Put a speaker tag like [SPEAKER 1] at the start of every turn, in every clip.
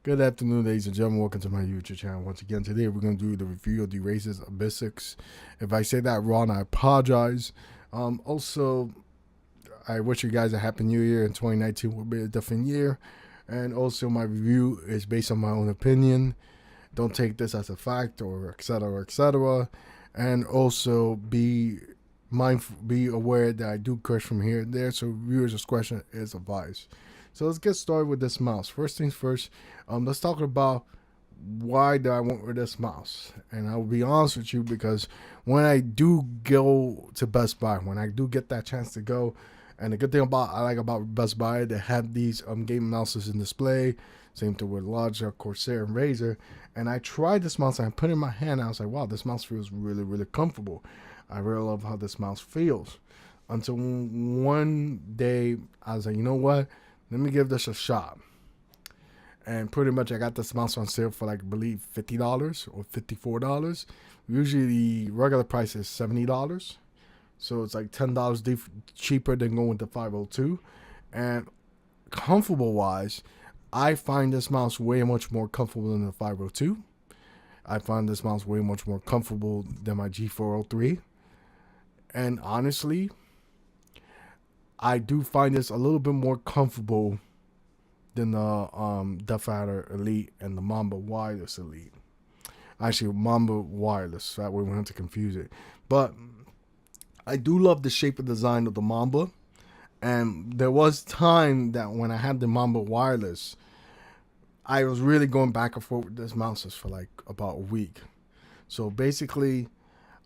[SPEAKER 1] Good afternoon, ladies and gentlemen. Welcome to my YouTube channel. Once again, today we're going to do the review of the Razer Basilisk. If I say that wrong, I apologize. Also, I wish you guys a happy new year, and 2019 will be a different year. And also, my review is based on my own opinion. Don't take this as a fact, or etc., etc. And also, be mindful, be aware that I do curse from here and there, so viewers' discretion is advised. So let's get started with this mouse. First things first, let's talk about why do I want with this mouse. And I'll be honest with you, because when I do go to Best Buy, when I do get that chance to go, and the good thing I like about Best Buy, they have these gaming mouses in display. Same thing with Logitech, Corsair, and Razer. And I tried this mouse and I put it in my hand and I was like, wow, this mouse feels really, really comfortable. I really love how this mouse feels. Until one day I was like, you know what? Let me give this a shot. And pretty much I got this mouse on sale for, like, I believe $50 or $54. Usually the regular price is $70. So it's like $10 cheaper than going with the 502. And comfortable wise, I find this mouse way much more comfortable than the 502. I find this mouse way much more comfortable than my G403. And honestly, I do find this a little bit more comfortable than the Deathrider Elite and the Mamba Wireless Elite. Actually, Mamba Wireless, that way we don't have to confuse it. But I do love the shape and design of the Mamba. And there was time that when I had the Mamba Wireless, I was really going back and forth with this mouse for like about a week. So basically,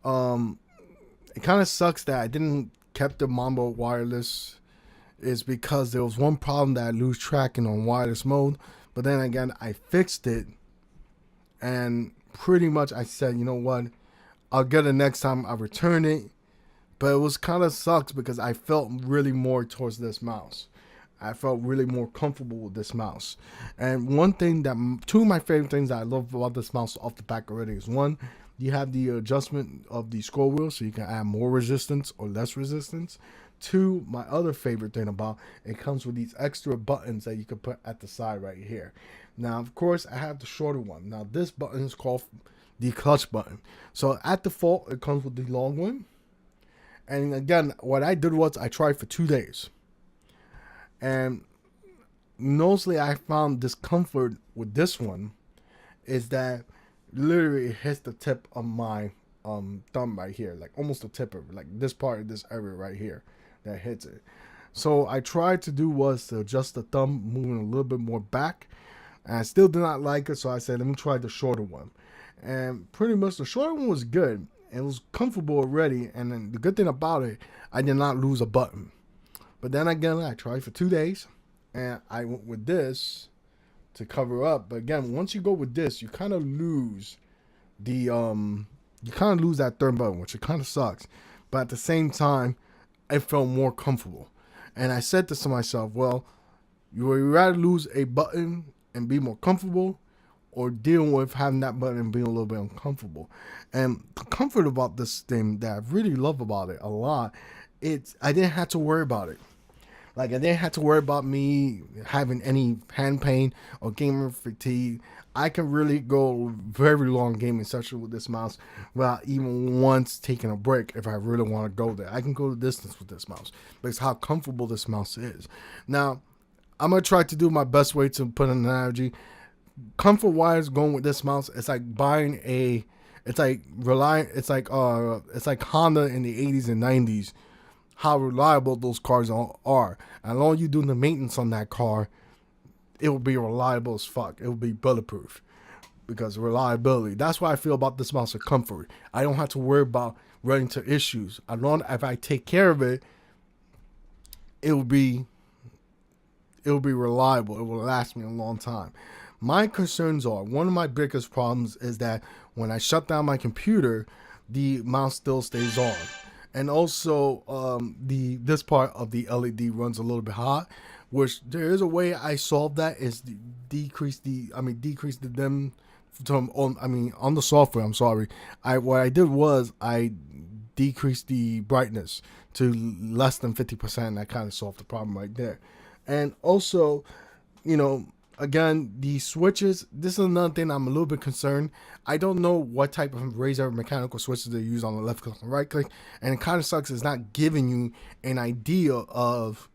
[SPEAKER 1] it kind of sucks that I didn't kept the Mamba Wireless, is because there was one problem that I lose tracking on wireless mode. But then again, I fixed it, and pretty much I said, you know what, I'll get it next time I return it. But it was kind of sucks because I felt really more towards this mouse. I felt really more comfortable with this mouse. And one thing that, two of my favorite things that I love about this mouse off the back already is, one, you have the adjustment of the scroll wheel, so you can add more resistance or less resistance. Two, my other favorite thing about it, comes with these extra buttons that you can put at the side right here. Now, of course, I have the shorter one. Now, this button is called the clutch button. So at default, it comes with the long one. And again, what I did was I tried for 2 days. And mostly I found discomfort with this one is that literally it hits the tip of my thumb right here, like almost the tip of it, like this part of this area right here that hits it. So I tried to do was to adjust the thumb, moving a little bit more back, and I still did not like it. So I said, let me try the shorter one. And pretty much the shorter one was good. It was comfortable already, and then the good thing about it, I did not lose a button. But then again, I tried for 2 days, and I went with this to cover up. But again, once you go with this, you kind of lose the that third button, which it kind of sucks. But at the same time, it felt more comfortable. And I said this to myself, well, you would rather lose a button and be more comfortable, or deal with having that button and being a little bit uncomfortable. And the comfort about this thing that I really love about it a lot, I didn't have to worry about it. Like, I didn't have to worry about me having any hand pain or gamer fatigue. I can really go very long gaming session with this mouse without even once taking a break if I really want to go there. I can go the distance with this mouse because how comfortable this mouse is. Now, I'm going to try to do my best way to put an analogy. Comfort wise, going with this mouse, it's like buying it's like Honda in the 80s and 90s, how reliable those cars are. And all you do the maintenance on that car, it will be reliable as fuck. It will be bulletproof because of reliability. That's what I feel about this mouse of comfort. I don't have to worry about running into issues. If I take care of it, it will be reliable. It will last me a long time. My concerns are, one of my biggest problems is that when I shut down my computer, the mouse still stays on. And also, this part of the LED runs a little bit hot, which there is a way I solve that, is decrease the dim on the software. I'm sorry. What I did was I decreased the brightness to less than 50%. That kind of solved the problem right there. And also, you know, Again, the switches, this is another thing I'm a little bit concerned. I don't know what type of Razer mechanical switches they use on the left click and right click, and it kind of sucks it's not giving you an idea of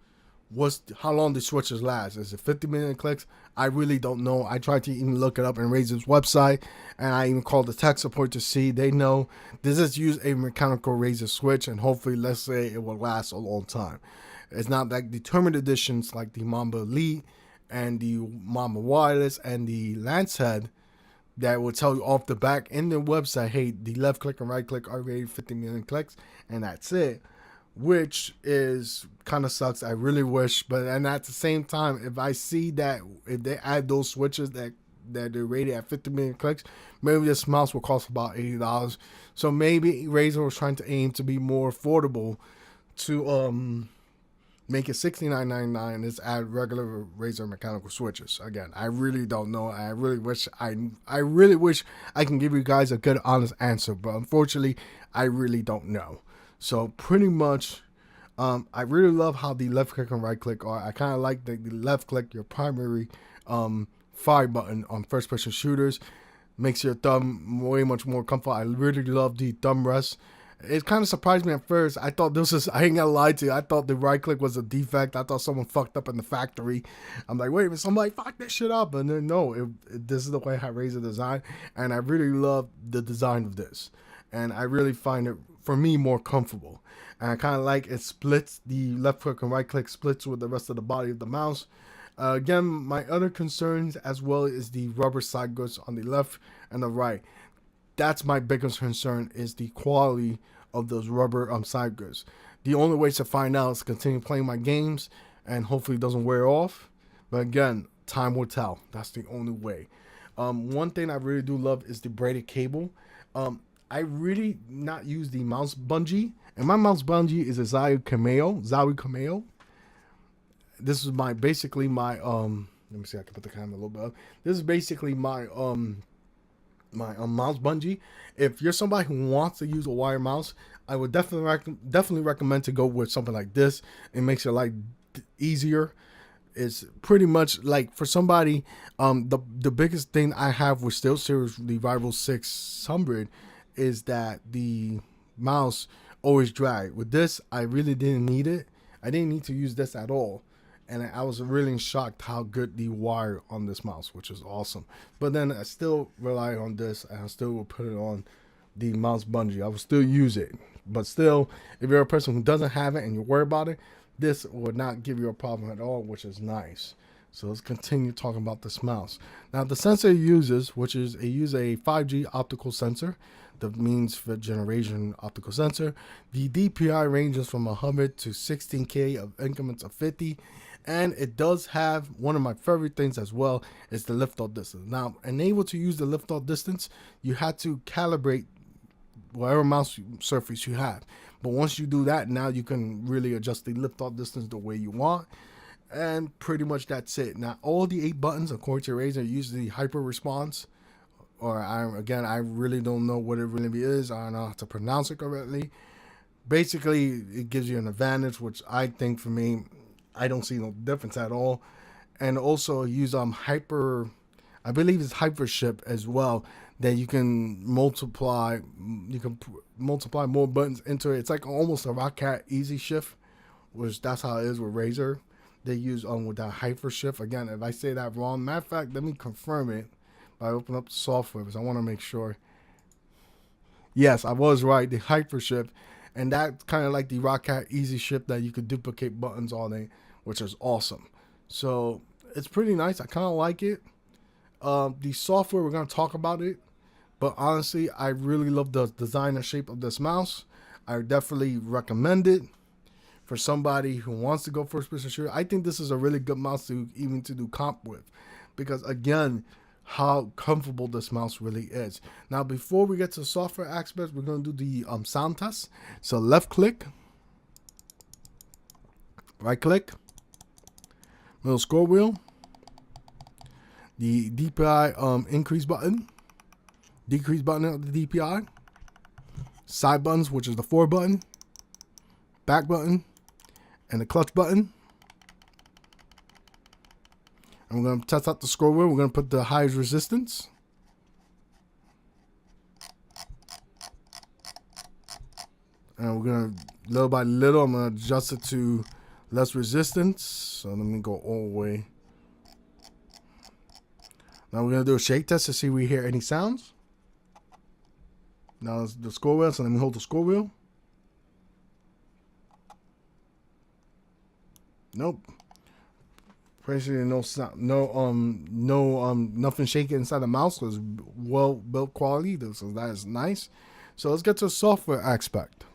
[SPEAKER 1] how long the switches last. Is it 50-minute clicks? I really don't know. I tried to even look it up in Razer's website, and I even called the tech support to see. They know this is use a mechanical Razer switch, and hopefully, let's say, it will last a long time. It's not like determined editions like the Mamba Elite and the Mamba Wireless and the Lancehead that will tell you off the back in the website, hey, the left click and right click are rated 50-minute clicks, and that's it. Which is kind of sucks. I really wish, but and at the same time, if I see that if they add those switches that they're rated at 50-minute clicks, maybe this mouse will cost about $80. So maybe Razer was trying to aim to be more affordable to make it $69.99 and just add regular Razer mechanical switches. Again, I really don't know. I really wish I can give you guys a good honest answer, but unfortunately, I really don't know. So pretty much, I really love how the left click and right click are. I kind of like the left click, your primary fire button on first person shooters. Makes your thumb way much more comfortable. I really love the thumb rest. It kind of surprised me at first. I thought this was, I ain't gonna lie to you, I thought the right click was a defect. I thought someone fucked up in the factory. I'm like, wait a minute, somebody fucked this shit up. And then no, this is the way how Razer designed. And I really love the design of this. And I really find it, for me, more comfortable. And I kind of like it splits, the left click and right click splits with the rest of the body of the mouse. Again, my other concerns as well is the rubber side grips on the left and the right. That's my biggest concern, is the quality of those rubber side grips. The only way to find out is to continue playing my games and hopefully it doesn't wear off. But again, time will tell. That's the only way. One thing I really do love is the braided cable. I really not use the mouse bungee, and my mouse bungee is a ZOWIE Cameo. This is basically my let me see, I can put the camera a little bit up. This is basically my mouse bungee. If you're somebody who wants to use a wire mouse, I would definitely recommend to go with something like this. It makes your life easier. It's pretty much like for somebody, the biggest thing I have with SteelSeries, the Rival 600, is that the mouse always drag. With this, I really didn't need it. I didn't need to use this at all. And I was really shocked how good the wire on this mouse, which is awesome. But then I still rely on this, and I still will put it on the mouse bungee. I will still use it. But still, if you're a person who doesn't have it and you're worried about it, this would not give you a problem at all, which is nice. So let's continue talking about this mouse. Now the sensor it uses, which is it uses a 5G optical sensor, that means fifth generation optical sensor. The DPI ranges from 100 to 16K of increments of 50. And it does have one of my favorite things as well, is the lift-off distance. Now, enabled to use the lift-off distance, you had to calibrate whatever mouse surface you have. But once you do that, now you can really adjust the lift-off distance the way you want. And pretty much that's it. Now, all the 8 buttons, according to Razer, use the hyper response. Or, I really don't know what it really is. I don't know how to pronounce it correctly. Basically, it gives you an advantage, which I think for me, I don't see no difference at all. And also use hyper, I believe it's hypership as well, that you can multiply more buttons into it. It's like almost a Rockcat Easy Shift, which that's how it is with Razer. They use with that hypershift. Again, if I say that wrong, matter of fact, let me confirm it by opening up the software, because I want to make sure. Yes, I was right, the hypershift. And that's kind of like the Rockcat Easy Shift that you could duplicate buttons all day, which is awesome. So it's pretty nice. I kind of like it. The software, we're going to talk about it. But honestly, I really love the design and shape of this mouse. I definitely recommend it for somebody who wants to go first person shooter. I think this is a really good mouse to even to do comp with, because again, how comfortable this mouse really is. Now, before we get to the software aspects, we're going to do the sound test. So left click, right click, middle scroll wheel, the DPI increase button, decrease button of the DPI, side buttons, which is the 4 button, back button, and the clutch button. And we're going to test out the scroll wheel. We're going to put the highest resistance. And we're going to, little by little, I'm going to adjust it to less resistance. So let me go all the way. Now we're going to do a shake test to see if we hear any sounds. Now it's the scroll wheel, so let me hold the scroll wheel. Nope. Basically no sound, nothing shaking inside the mouse. So it's well built quality, so that is nice. So let's get to the software aspect.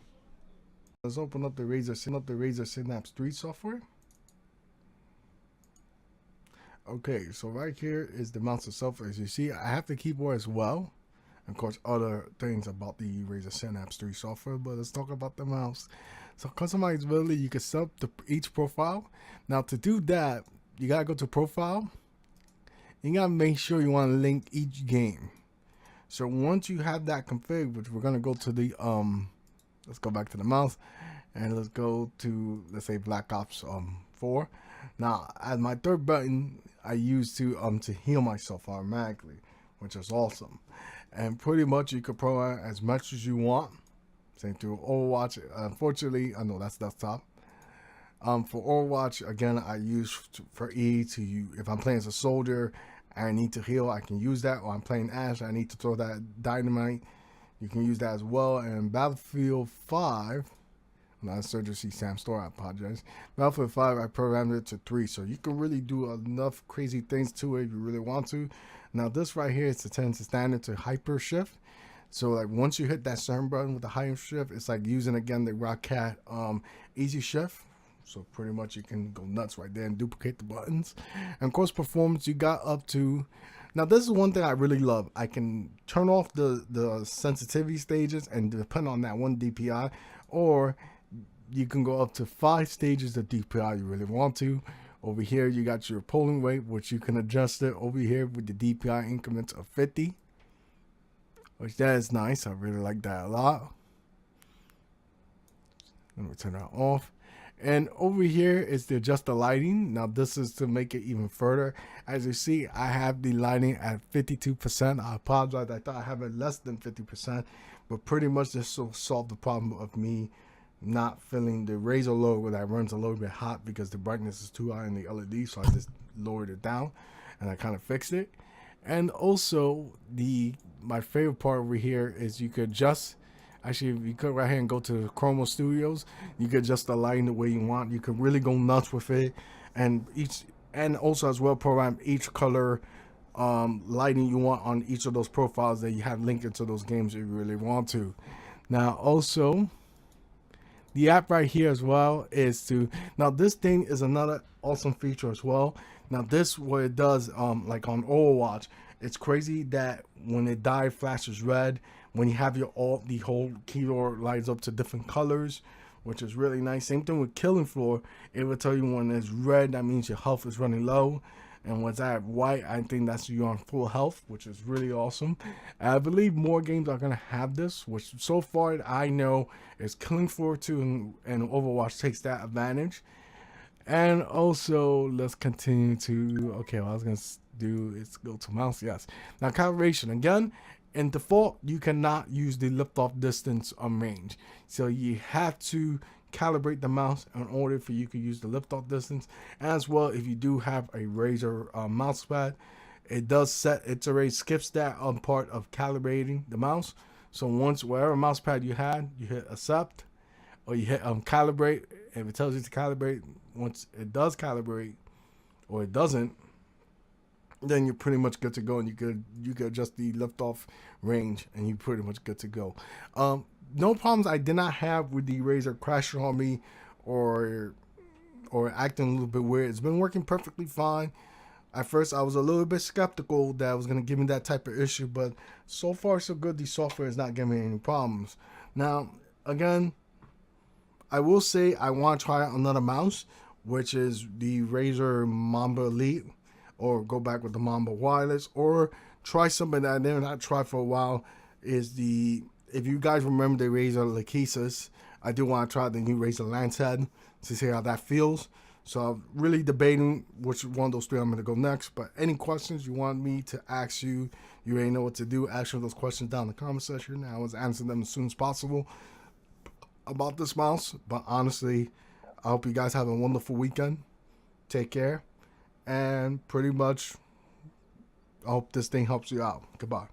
[SPEAKER 1] Let's open up the Razer Synapse 3 software. Okay, so right here is the mouse itself. As you see, I have the keyboard as well. Of course, other things about the Razer Synapse 3 software, but let's talk about the mouse. So customizability, you can set up each profile. Now to do that, you gotta go to profile. You gotta make sure you want to link each game. So once you have that configured, which we're gonna go to the let's go back to the mouse and let's go to, let's say, Black Ops 4. Now as my third button, I use to heal myself automatically, which is awesome. And pretty much you can program as much as you want. Same through Overwatch. Unfortunately, I know that's desktop. For Overwatch, again, I use for E to, if I'm playing as a soldier and I need to heal, I can use that. Or I'm playing Ash, I need to throw that dynamite. You can use that as well. And Battlefield 5, not Surgery Sam Store, I apologize. Battlefield 5, I programmed it to 3. So you can really do enough crazy things to it if you really want to. Now this right here is the 10 to standard to hyper shift. So like once you hit that certain button with the hyper shift, it's like using again the Rockcat easy shift. So pretty much you can go nuts right there and duplicate the buttons. And of course performance, you got up to, now this is one thing I really love. I can turn off the sensitivity stages and depend on that one DPI, or you can go up to 5 stages of DPI you really want to. Over here you got your polling rate, which you can adjust it over here with the DPI increments of 50, which that is nice. I really like that a lot. Let me turn that off. And over here is to adjust the lighting. Now this is to make it even further. As you see, I have the lighting at 52%. I apologize, I thought I have it less than 50%, but pretty much this will solve the problem of me not feeling the Razer logo that runs a little bit hot because the brightness is too high in the LED. So I just lowered it down and I kind of fixed it. And also my favorite part over here is you could adjust. Actually, if you go right here and go to Chroma Studios, you could adjust the lighting the way you want. You can really go nuts with it, and also as well program each color lighting you want on each of those profiles that you have linked into those games if you really want to. Now also, the app right here as well is to, now this thing is another awesome feature as well. Now this, what it does, like on Overwatch, it's crazy that when it dies, flashes red. When you have your the whole keyboard lights up to different colors, which is really nice. Same thing with Killing Floor. It will tell you when it's red, that means your health is running low. And when it's at white, I think that's you on full health, which is really awesome. I believe more games are going to have this, which so far I know is Killing Floor 2 and Overwatch takes that advantage. And also, let's continue to, okay, what I was going to do is go to mouse, yes. Now, calibration, again, in default, you cannot use the lift-off distance on range. So you have to calibrate the mouse in order for you to use the lift-off distance. As well, if you do have a Razer mouse pad, it does set, it already skips that part of calibrating the mouse. So once, whatever mouse pad you had, you hit accept, or you hit calibrate. If it tells you to calibrate, once it does calibrate, or it doesn't, then you're pretty much good to go, and you could adjust the lift-off range, and you're pretty much good to go. No problems I did not have with the Razer crashing on me or acting a little bit weird. It's been working perfectly fine. At first, I was a little bit skeptical that it was going to give me that type of issue, but so far so good. The software is not giving me any problems. Now, again, I will say I want to try out another mouse, which is the Razer Mamba Elite, or go back with the Mamba Wireless, or try something that I did not try for a while. Is the, if you guys remember the Razer Goliathus, I do want to try the new Razer Lance head to see how that feels. So I'm really debating which one of those three I'm going to go next. But any questions you want me to ask you, you ain't know what to do. Ask me those questions down in the comment section. I was answering them as soon as possible about this mouse. But honestly, I hope you guys have a wonderful weekend. Take care. And pretty much, I hope this thing helps you out. Goodbye.